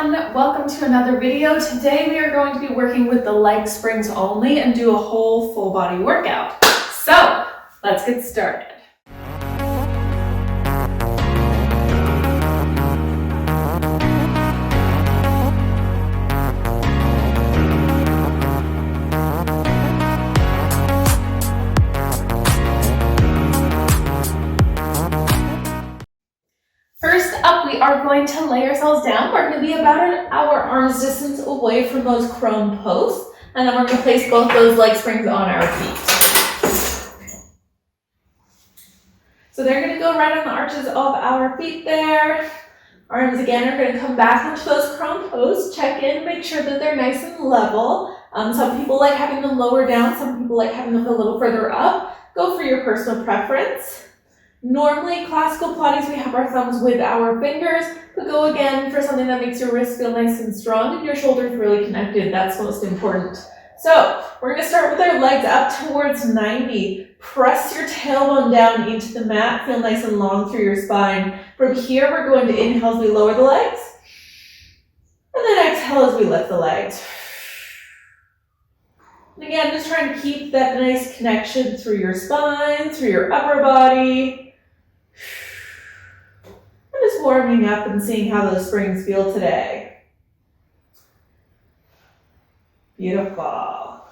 everyone, welcome to another video. Today we are going to be working with the leg springs only and do a whole full body workout. So let's get started. First up, we are going to lay ourselves down. We're going to be about our arm's distance away from those prone posts, and then we're going to place both those leg springs on our feet. So they're going to go right on the arches of our feet there. Arms again are going to come back onto those prone posts. Check in, make sure that they're nice and level. Some people like having them lower down, some people like having them a little further up. Go for your personal preference. Normally, classical Pilates, we have our thumbs with our fingers, but go again for something that makes your wrists feel nice and strong and your shoulders really connected. That's most important. So we're going to start with our legs up towards 90. Press your tailbone down into the mat. Feel nice and long through your spine. From here, we're going to inhale as we lower the legs, and then exhale as we lift the legs. And again, just trying to keep that nice connection through your spine, through your upper body. I'm just warming up and seeing how those springs feel today. Beautiful.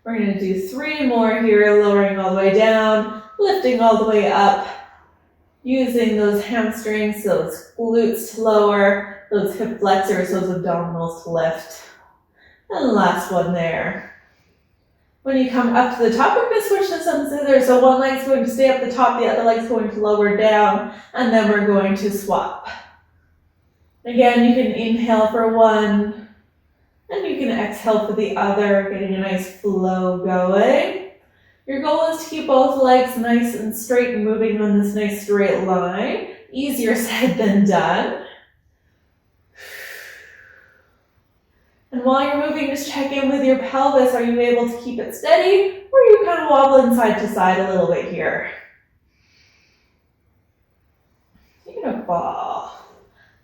We're going to do 3 more here, lowering all the way down, lifting all the way up, using those hamstrings, those glutes to lower, those hip flexors, those abdominals to lift. And the last one there. When you come up to the top, we're going to switch to some scissors. So one leg's going to stay up the top, the other leg's going to lower down, and then we're going to swap. Again, you can inhale for one, and you can exhale for the other, getting a nice flow going. Your goal is to keep both legs nice and straight and moving on this nice straight line. Easier said than done. And while you're moving, just check in with your pelvis. Are you able to keep it steady, or are you kind of wobbling side to side a little bit here? Beautiful.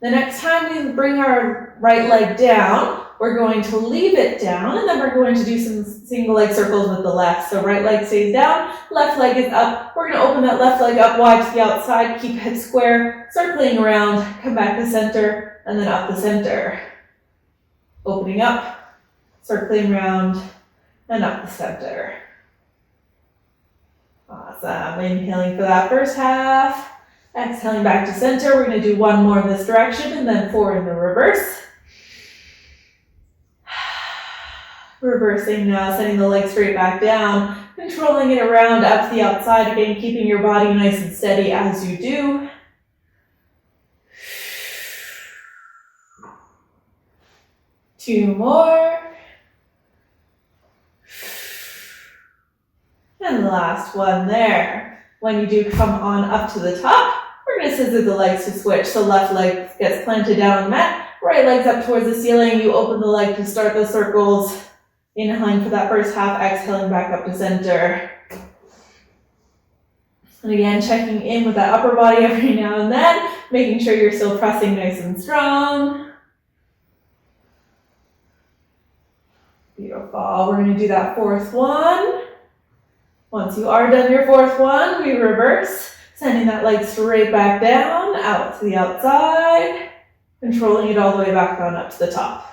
The next time we bring our right leg down, we're going to leave it down, and then we're going to do some single leg circles with the left. So right leg stays down, left leg is up. We're going to open that left leg up wide to the outside, keep hips square, circling around, come back to center, and then up the center. Opening up, circling around, and up the center. Awesome. Inhaling for that first half. Exhaling back to center. We're going to do 1 more in this direction, and then 4 in the reverse. Reversing now, sending the leg straight back down, controlling it around up to the outside. Again, keeping your body nice and steady as you do. Two more. And the last one there. When you do come on up to the top, we're going to scissor the legs to switch. So left leg gets planted down on the mat, right leg's up towards the ceiling. You open the leg to start the circles. Inhaling for that first half, exhaling back up to center. And again, checking in with that upper body every now and then, making sure you're still pressing nice and strong. Beautiful. We're going to do that 4th one. Once you are done your 4th one, we reverse, sending that leg straight back down, out to the outside, controlling it all the way back on up to the top.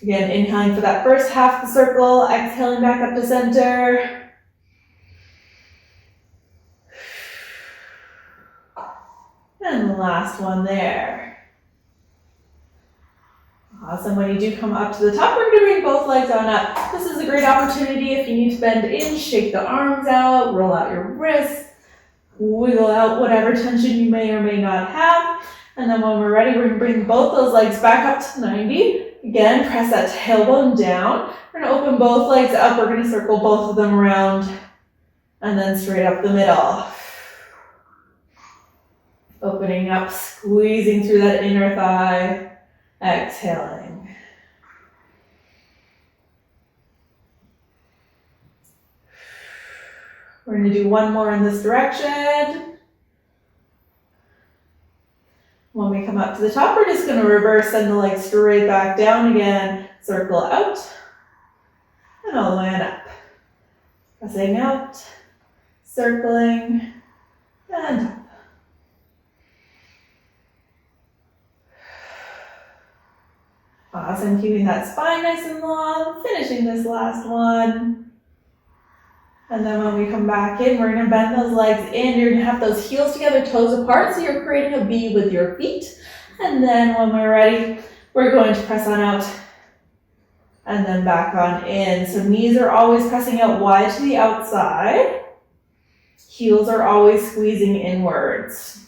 Again, inhaling for that first half of the circle, exhaling back up to center. And the last one there. Awesome. When you do come up to the top, we're going to bring both legs on up. This is a great opportunity if you need to bend in, shake the arms out, roll out your wrists, wiggle out whatever tension you may or may not have. And then when we're ready, we're going to bring both those legs back up to 90. Again, press that tailbone down. We're going to open both legs up. We're going to circle both of them around and then straight up the middle. Opening up, squeezing through that inner thigh. Exhaling. We're going to do 1 more in this direction. When we come up to the top, we're just going to reverse, send the legs straight back down again, circle out, and all the way on up. Pressing out, circling, and up. Awesome, keeping that spine nice and long, finishing this last one. And then when we come back in, we're gonna bend those legs in. You're gonna have those heels together, toes apart, so you're creating a V with your feet. And then when we're ready, we're going to press on out and then back on in. So knees are always pressing out wide to the outside. Heels are always squeezing inwards.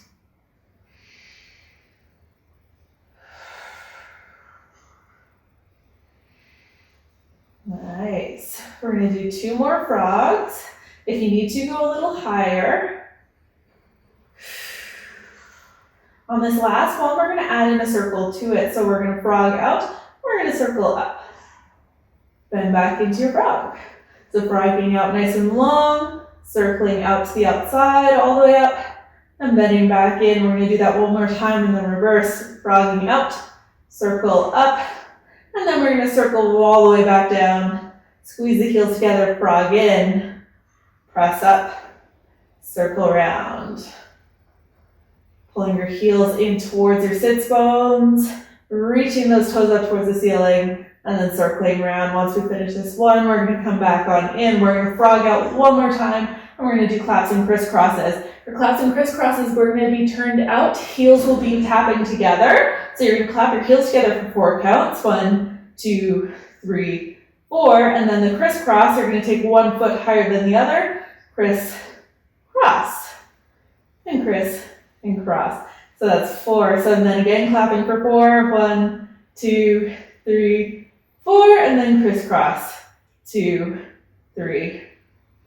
Nice. We're going to do 2 more frogs. If you need to, go a little higher. On this last one, we're going to add in a circle to it. So we're going to frog out. We're going to circle up. Bend back into your frog. So frogging out nice and long, circling out to the outside, all the way up, and bending back in. We're going to do that one more time and then reverse. Frogging out, circle up, and then we're going to circle all the way back down. Squeeze the heels together, frog in, press up, circle around. Pulling your heels in towards your sits bones, reaching those toes up towards the ceiling, and then circling around. Once we finish this one, we're going to come back on in. We're going to frog out one more time, and we're going to do claps and crisscrosses. For claps and crisscrosses, we're going to be turned out. Heels will be tapping together. So you're going to clap your heels together for 4 counts. 1, 2, 3, 4. And then the crisscross, you're going to take 1 foot higher than the other. Criss, cross, and criss, and cross. So that's 4. So then again, clapping for 4. 1, 2, 3, 4. And then crisscross. 2, 3,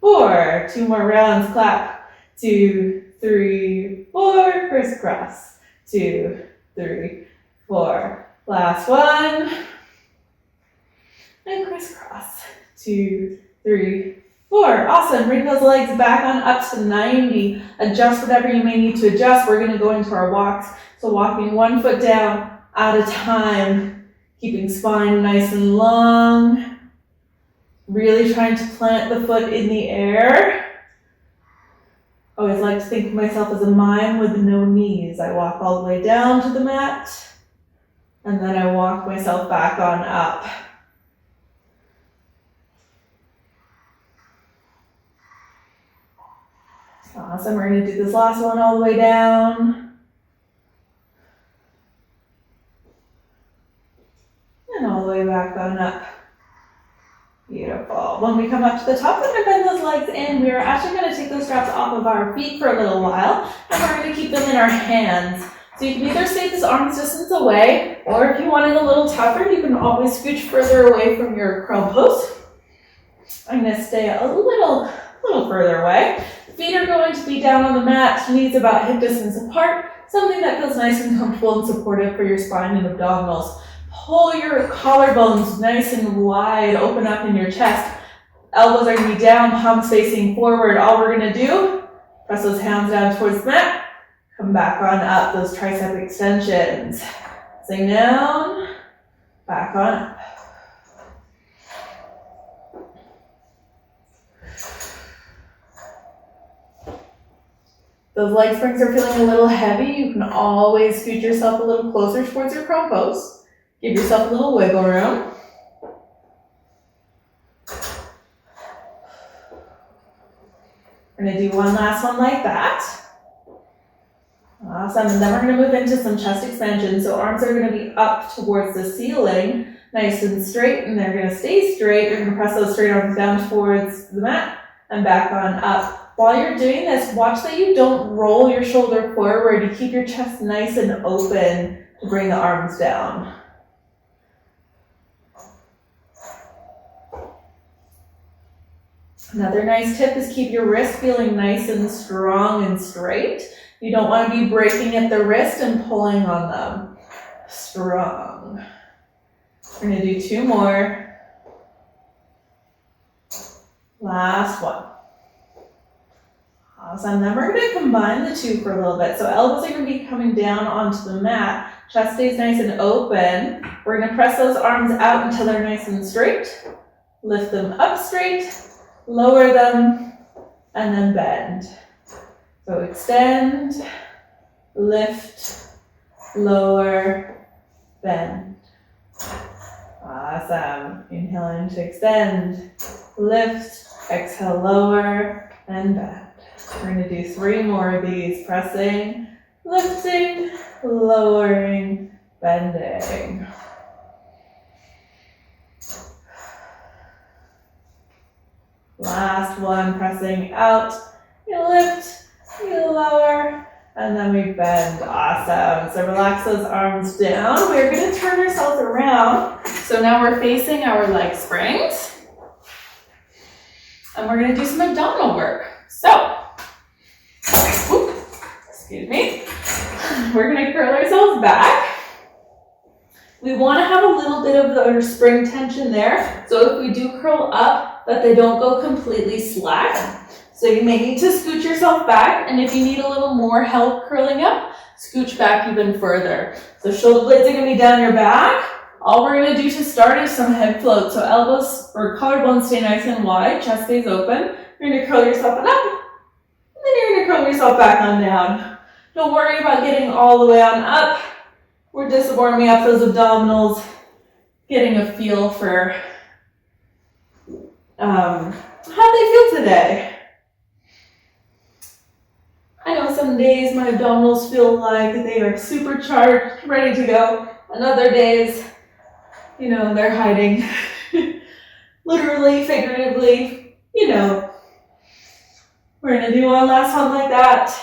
4. 2 more rounds. Clap. 2, 3, 4. Crisscross. 2, 3, 4. Last one. And crisscross. 2, 3, 4. Awesome. Bring those legs back on up to 90. Adjust whatever you may need to adjust. We're going to go into our walks. So walking 1 foot down at a time. Keeping spine nice and long. Really trying to plant the foot in the air. Always like to think of myself as a mime with no knees. I walk all the way down to the mat, and then I walk myself back on up. Awesome, we're going to do this last one all the way down. And all the way back on up. Beautiful. When we come up to the top, we're going to bend those legs in. We are actually going to take those straps off of our feet for a little while, and we're going to keep them in our hands. So you can either stay this arm's distance away, or if you want it a little tougher, you can always scooch further away from your crow pose. I'm going to stay a little further away. Feet are going to be down on the mat, knees about hip distance apart, something that feels nice and comfortable and supportive for your spine and abdominals. Pull your collarbones nice and wide, open up in your chest. Elbows are going to be down, palms facing forward. All we're going to do, press those hands down towards the mat, come back on up, those tricep extensions. Sink down, back on up. Those leg springs are feeling a little heavy. You can always scoot yourself a little closer towards your crow pose. Give yourself a little wiggle room. We're going to do one last one like that. Awesome. And then we're going to move into some chest expansion. So arms are going to be up towards the ceiling, nice and straight, and they're going to stay straight. You're going to press those straight arms down towards the mat and back on up. While you're doing this, watch that you don't roll your shoulder forward. You keep your chest nice and open to bring the arms down. Another nice tip is keep your wrist feeling nice and strong and straight. You don't want to be breaking at the wrist and pulling on them. Strong. We're going to do 2 more. Last one. Awesome. Then we're going to combine the two for a little bit. So elbows are going to be coming down onto the mat. Chest stays nice and open. We're going to press those arms out until they're nice and straight. Lift them up straight, lower them, and then bend. So extend, lift, lower, bend. Awesome. Inhale in to extend, lift, exhale, lower, and bend. We're going to do 3 more of these, pressing, lifting, lowering, bending. Last one, pressing out, you lift, you lower, and then we bend. Awesome. So relax those arms down. We're going to turn ourselves around. So now we're facing our leg springs. And we're going to do some abdominal work. So, excuse me. We're going to curl ourselves back. We want to have a little bit of our spring tension there. So if we do curl up, that they don't go completely slack. So you may need to scooch yourself back, and if you need a little more help curling up, scooch back even further. So shoulder blades are going to be down your back. All we're going to do to start is some head float. So elbows or collarbones stay nice and wide, chest stays open. You're going to curl yourself on up, and then you're going to curl yourself back on down. Don't worry about getting all the way on up. We're just warming up those abdominals, getting a feel for how they feel today. I know some days my abdominals feel like they are supercharged, ready to go, and other days, you know, they're hiding. Literally, figuratively, you know. We're gonna do one last one like that.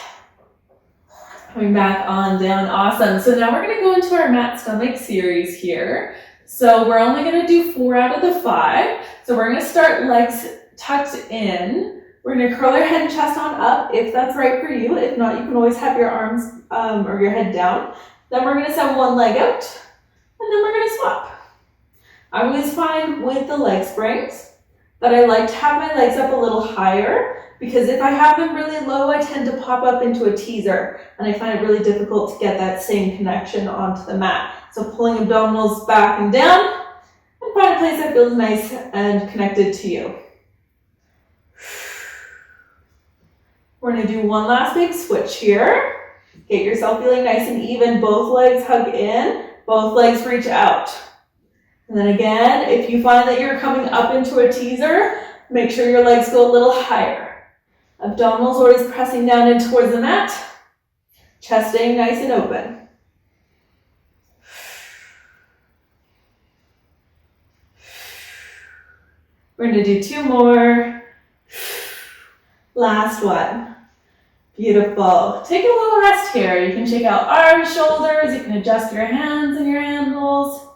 Coming back on down, awesome. So now we're gonna go into our mat stomach series here. So we're only gonna do 4 out of the 5. So we're gonna start legs tucked in. We're gonna curl our head and chest on up if that's right for you. If not, you can always have your arms or your head down. Then we're gonna send one leg out, and then we're gonna swap. I always find with the leg springs that I like to have my legs up a little higher, because if I have them really low, I tend to pop up into a teaser, and I find it really difficult to get that same connection onto the mat. So pulling abdominals back and down, and find a place that feels nice and connected to you. We're gonna do one last big switch here. Get yourself feeling nice and even. Both legs hug in, both legs reach out. And then again, if you find that you're coming up into a teaser, make sure your legs go a little higher. Abdominals always pressing down in towards the mat. Chest staying nice and open. We're going to do 2 more. Last one. Beautiful. Take a little rest here. You can shake out arms, shoulders. You can adjust your hands and your handles.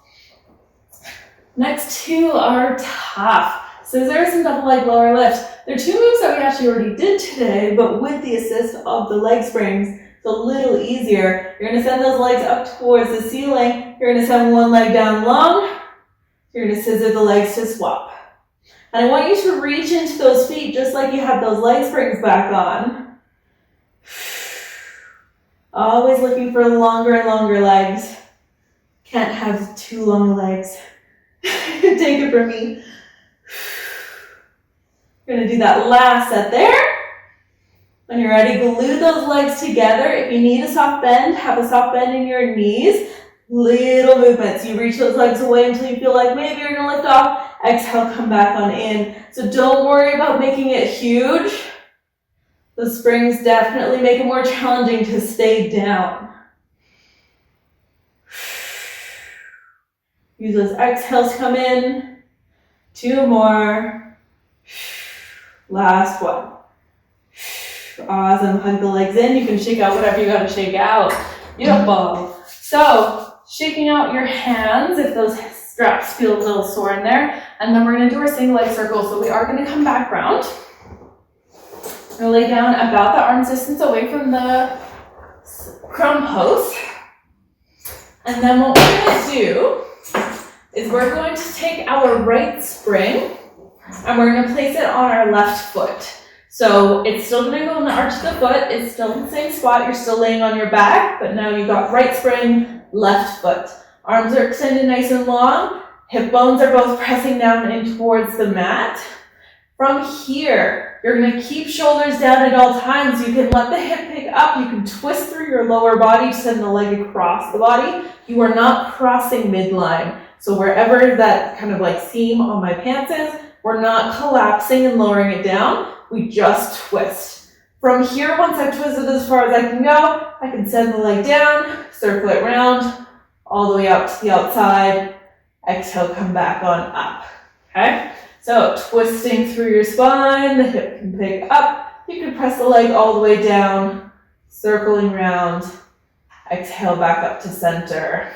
Next 2 are tough. Scissors and double leg lower lift. They're 2 moves that we actually already did today, but with the assist of the leg springs, it's a little easier. You're going to send those legs up towards the ceiling. You're going to send one leg down long. You're going to scissor the legs to swap. And I want you to reach into those feet just like you have those leg springs back on. Always looking for longer and longer legs. Can't have too long legs. Take it from me. We're going to do that last set there. When you're ready, glue those legs together. If you need a soft bend, have a soft bend in your knees. Little movements. You reach those legs away until you feel like maybe you're going to lift off. Exhale, come back on in. So don't worry about making it huge. The springs definitely make it more challenging to stay down. Use those exhales to come in. 2 more. Last one. Awesome. Hug the legs in. You can shake out whatever you got to shake out. Beautiful. So, shaking out your hands if those straps feel a little sore in there. And then we're going to do our single leg circle. So we are going to come back round. We're going to lay down about the arm's distance away from the crumb post. And then what we're going to do is we're going to take our right spring and we're going to place it on our left foot. So it's still gonna go in the arch of the foot. It's still in the same spot. You're still laying on your back, but now you've got right spring, left foot. Arms are extended nice and long. Hip bones are both pressing down in towards the mat. From here, you're gonna keep shoulders down at all times. You can let the hip pick up. You can twist through your lower body to send the leg across the body. You are not crossing midline. So wherever that kind of like seam on my pants is, we're not collapsing and lowering it down. We just twist. From here, once I've twisted as far as I can go, I can send the leg down, circle it round, all the way out to the outside. Exhale, come back on up, okay? So twisting through your spine, the hip can pick up. You can press the leg all the way down, circling round. Exhale, back up to center.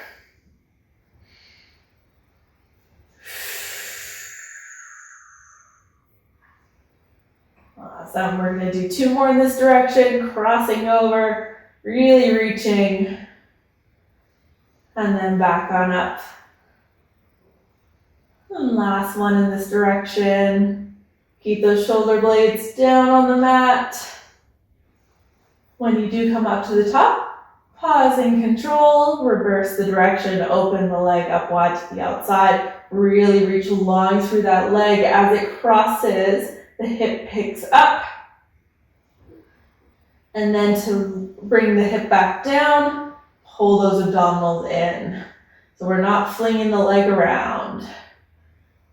Awesome. We're going to do 2 more in this direction, crossing over, really reaching, and then back on up. And last one in this direction. Keep those shoulder blades down on the mat. When you do come up to the top, pause and control, reverse the direction, open the leg up wide to the outside, really reach long through that leg. As it crosses, the hip picks up. And then to bring the hip back down, pull those abdominals in. So we're not flinging the leg around.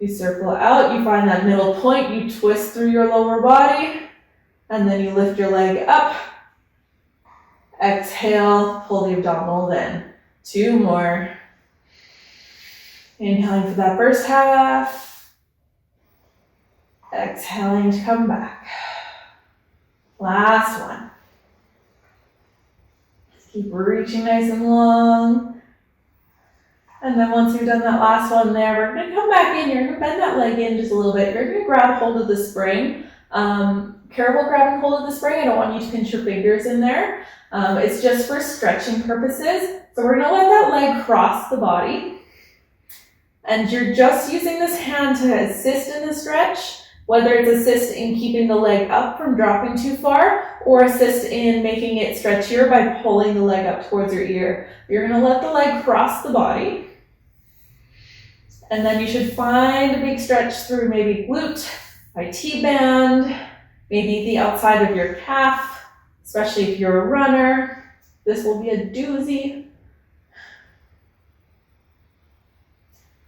You circle out, you find that middle point, you twist through your lower body, and then you lift your leg up. Exhale, pull the abdominals in. 2 more. Inhaling for that first half. Exhaling to come back. Last one. Just keep reaching nice and long. And then once you've done that last one there, we're going to come back in. You're going to bend that leg in just a little bit. You're going to grab hold of the spring. Careful grabbing hold of the spring. I don't want you to pinch your fingers in there. It's just for stretching purposes. So we're going to let that leg cross the body. And you're just using this hand to assist in the stretch, whether it's assist in keeping the leg up from dropping too far, or assist in making it stretchier by pulling the leg up towards your ear. You're going to let the leg cross the body. And then you should find a big stretch through maybe glute, IT band, maybe the outside of your calf, especially if you're a runner. This will be a doozy.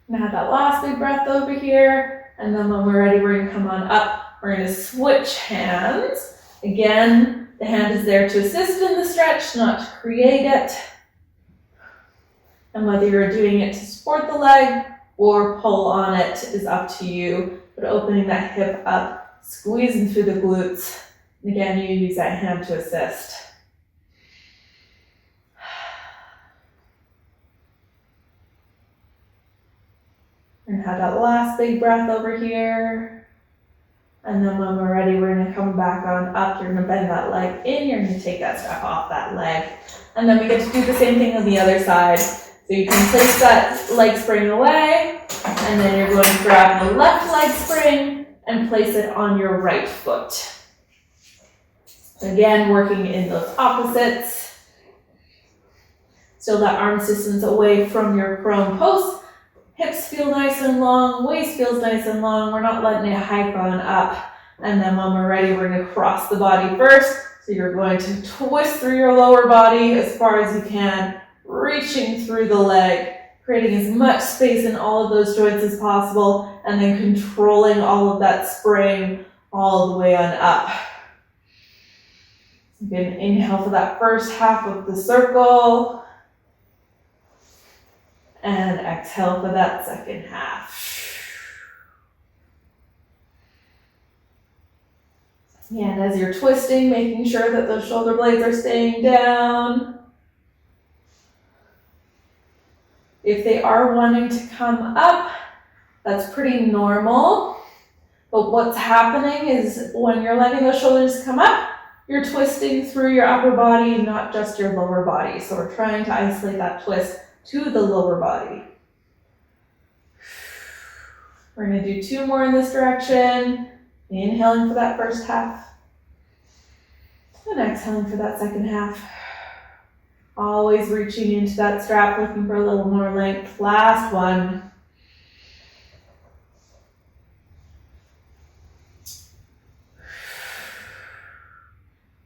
Now have that last big breath over here. And then when we're ready, we're going to come on up. We're going to switch hands. Again, the hand is there to assist in the stretch, not to create it. And whether you're doing it to support the leg or pull on it is up to you. But opening that hip up, squeezing through the glutes. And again, you use that hand to assist. And have that last big breath over here. And then when we're ready, we're going to come back on up. You're going to bend that leg in. You're going to take that strap off that leg. And then we get to do the same thing on the other side. So you can place that leg spring away. And then you're going to grab the left leg spring and place it on your right foot. Again, working in those opposites. Still that arm distance away from your prone post. Hips feel nice and long, waist feels nice and long. We're not letting it hike on up. And then when we're ready, we're going to cross the body first. So you're going to twist through your lower body as far as you can, reaching through the leg, creating as much space in all of those joints as possible, and then controlling all of that spring all the way on up. You can inhale for that first half of the circle. And exhale for that second half. And as you're twisting, making sure that those shoulder blades are staying down. If they are wanting to come up, that's pretty normal. But what's happening is when you're letting those shoulders come up, you're twisting through your upper body, not just your lower body. So we're trying to isolate that twist to the lower body. We're going to do 2 more in this direction. Inhaling for that first half. And exhaling for that second half. Always reaching into that strap, looking for a little more length. Last one.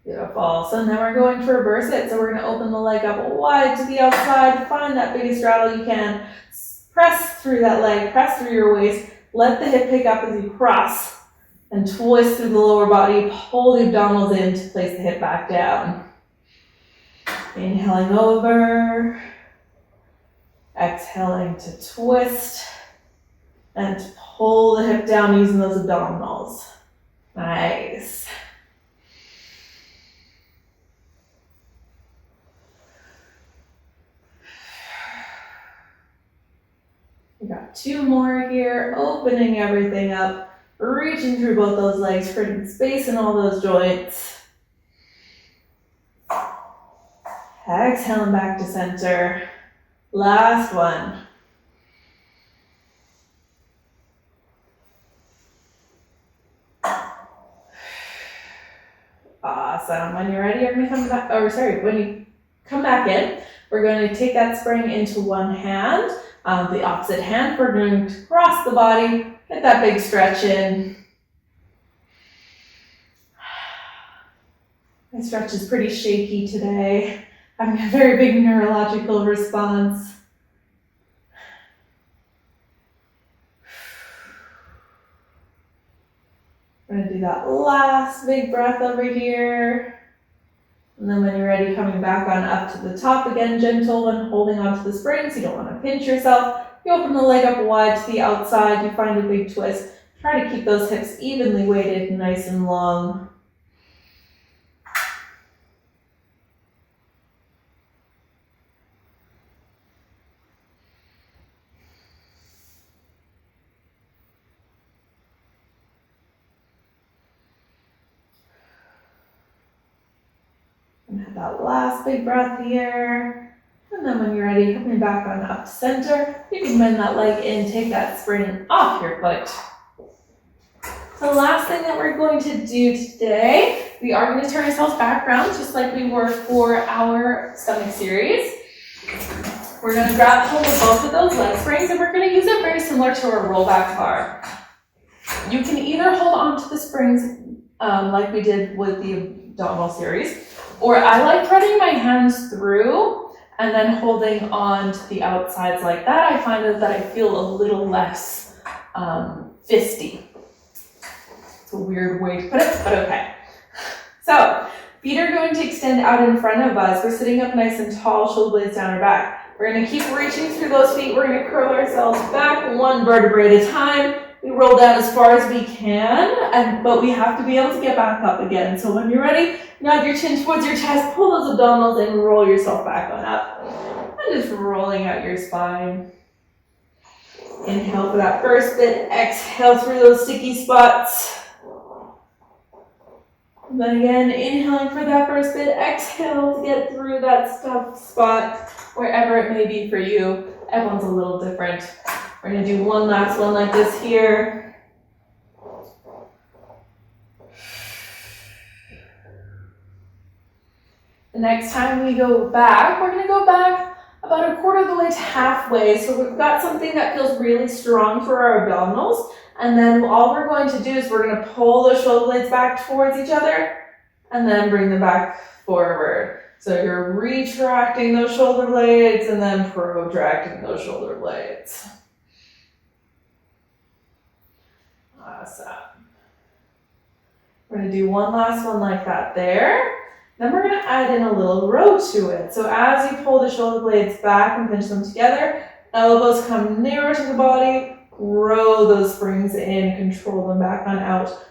Beautiful. So now we're going to reverse it. So we're going to open the leg up wide to the outside. Find that biggest straddle you can. Press through that leg. Press through your waist. Let the hip pick up as you cross. And twist through the lower body. Pull the abdominals in to place the hip back down. Inhaling over. Exhaling to twist. And to pull the hip down using those abdominals. Nice. We got two more here, opening everything up, reaching through both those legs, creating space in all those joints. Exhaling back to center. Last one. Awesome. When you're ready, you're going to come back, when you come back in, we're going to take that spring into one hand. The opposite hand, we're going to cross the body, get that big stretch in. My stretch is pretty shaky today. Having a very big neurological response. We're going to do that last big breath over here. And then when you're ready, coming back on up to the top again, gentle and holding onto the springs. You don't want to pinch yourself. You open the leg up wide to the outside. You find a big twist. Try to keep those hips evenly weighted, nice and long. And have that last big breath here. And then when you're ready, coming back on up to center, you can bend that leg in, take that spring off your foot. The last thing that we're going to do today, we are going to turn ourselves back around just like we were for our stomach series. We're going to grab hold of both of those leg springs and we're going to use it very similar to a rollback bar. You can either hold on to the springs like we did with the abdominal series, or I like running my hands through and then holding on to the outsides like that. I find that I feel a little less fisty. It's a weird way to put it, but okay. So, feet are going to extend out in front of us. We're sitting up nice and tall, shoulder blades down our back. We're going to keep reaching through those feet. We're going to curl ourselves back one vertebrae at a time. We roll down as far as we can, but we have to be able to get back up again. So when you're ready, nod your chin towards your chest, pull those abdominals in, roll yourself back on up. And just rolling out your spine. Inhale for that first bit, exhale through those sticky spots. And then again, inhaling for that first bit, exhale to get through that stuck spot, wherever it may be for you. Everyone's a little different. We're going to do one last one like this here. The next time we go back, we're going to go back about a quarter of the way to halfway. So we've got something that feels really strong for our abdominals. And then all we're going to do is we're going to pull the shoulder blades back towards each other and then bring them back forward. So you're retracting those shoulder blades and then protracting those shoulder blades. Awesome. We're going to do one last one like that there. Then we're going to add in a little row to it. So as you pull the shoulder blades back and pinch them together, elbows come nearer to the body, row those springs in, control them back on out,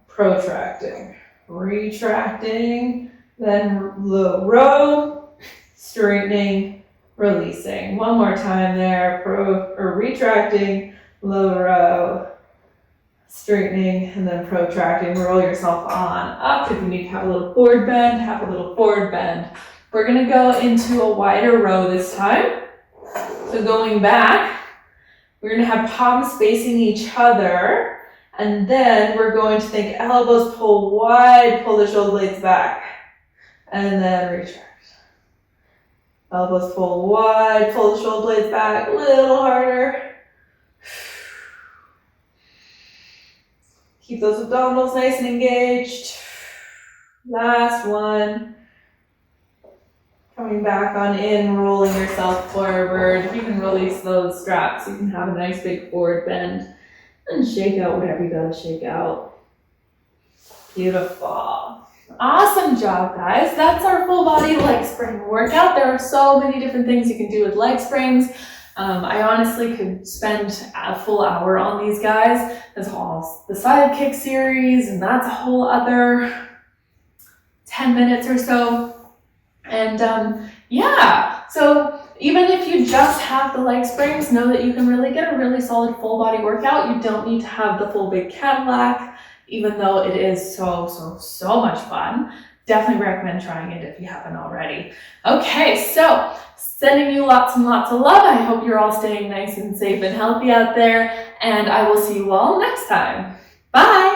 protracting, retracting, then low row, straightening, releasing. One more time there, retracting, low row, straightening, and then protracting. Roll yourself on up. If you need to have a little forward bend, have a little forward bend. We're going to go into a wider row this time. So going back, we're going to have palms facing each other, and then we're going to think elbows pull wide, pull the shoulder blades back. and then recharge. Elbows pull wide, pull the shoulder blades back a little harder. Keep those abdominals nice and engaged. Last one. Coming back on in, rolling yourself forward. You can release those straps. You can have a nice big forward bend and shake out whatever you gotta shake out. Beautiful. Awesome job, guys. That's our full body leg spring workout. There are so many different things you can do with leg springs. I honestly could spend a full hour on these guys. There's all the side kick series, and that's a whole other 10 minutes or so. And yeah, so even if you just have the leg springs, know that you can really get a really solid full body workout. You don't need to have the full big Cadillac, even though it is so much fun. Definitely recommend trying it if you haven't already. Okay, so sending you lots and lots of love. I hope you're all staying nice and safe and healthy out there, and I will see you all next time. Bye.